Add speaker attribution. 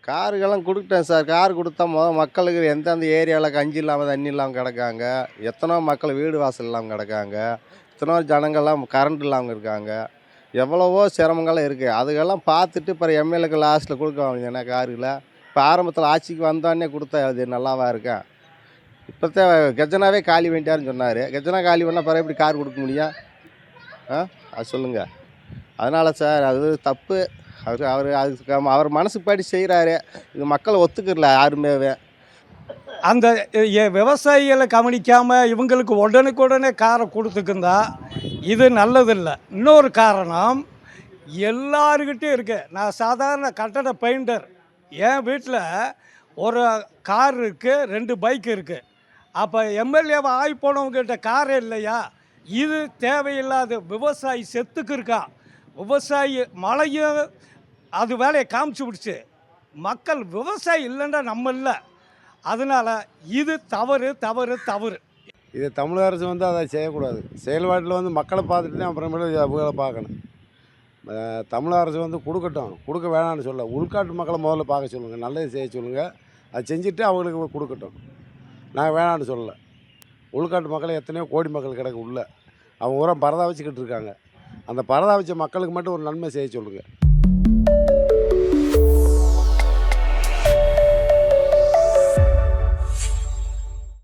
Speaker 1: காருக்கெல்லாம் குடுத்துட்டேன் sir. Car குடுத்தா மக்களுக்கு எந்தெந்த ஏரியால கஞ்சி இல்லாம, தண்ணி இல்லாம கிடக்காங்க. எத்தனோ மக்கள் வீடு வாசல் இல்லாம கிடக்காங்க. எத்தனோ ஜனங்கள்லாம் கரண்ட் இல்லாம இருக்காங்க. எவ்வளவோ சிரமங்கள் இருக்கு. அதுக்கெல்லாம் பார்த்துட்டு அப்புறம் எம்எல்ஏக்கு லாஸ்ட்ல குடுக்க வேண்டியதுதானே காருல. இப்ப ஆரம்பத்தில ஆட்சிக்கு வந்தோனே குடுத்தா அது நல்லாவா இருக்கும்? இப்பத்தான் கஜனாவே காலி பண்ணிட்டாருன்னு சொன்னாரு. கஜனா காலி பண்ணா பிறகு எப்படி கார் குடுக்க முடியும்? ஆ? அது சொல்லுங்க. அதனால சார் அது தப்பு. அவரு அவரு அதுக்கு அவர் மனசுப்படி செய்றாரு. இது மக்கள் ஒத்துக்கிறல யாருமேவே.
Speaker 2: அந்த விவசாயிகளை கவனிக்காம இவங்களுக்கு உடனுக்குடனே காரை கொடுத்துக்குந்தா இது நல்லதில்ல. இன்னொரு காரணம் எல்லாருக்கிட்டையும் இருக்கு. நான் சாதாரண கட்டட பெயிண்டர். என் வீட்டில் ஒரு கார் இருக்கு, 2 பைக் இருக்கு. அப்போ எம்எல்ஏவை ஆகி போனவங்ககிட்ட காரே இல்லையா? இது தேவையில்லாத விவசாயி செத்துக்கு இருக்கான். விவசாயி மழையும் அது வேலையை காமிச்சு விடுச்சு. மக்கள் விவசாயி இல்லைன்னா நம்ம இல்லை. அதனால் இது தவறு தவறு தவறு.
Speaker 3: இது தமிழக அரசு வந்து அதை செய்யக்கூடாது. செயல்பாட்டில் வந்து மக்களை பார்த்துட்டு தான் அப்புறமேலு அவங்கள பார்க்கணும். தமிழக அரசு வந்து கொடுக்கட்டும், கொடுக்க வேணான்னு சொல்ல. உள்நாட்டு மக்களை முதல்ல பார்க்க சொல்லுங்கள், நல்லது செய்ய சொல்லுங்கள். அதை செஞ்சுட்டு அவங்களுக்கு கொடுக்கட்டும். நான் வேணான்னு சொல்லலை. உள்நாட்டு மக்களை எத்தனையோ கோடி மக்கள் கிடக்கு உள்ள. அவங்க பூரா பரதா வச்சுக்கிட்டு இருக்காங்க. அந்த பரதா வச்ச மக்களுக்கு மட்டும் ஒரு நன்மை செய்ய சொல்லுங்கள்.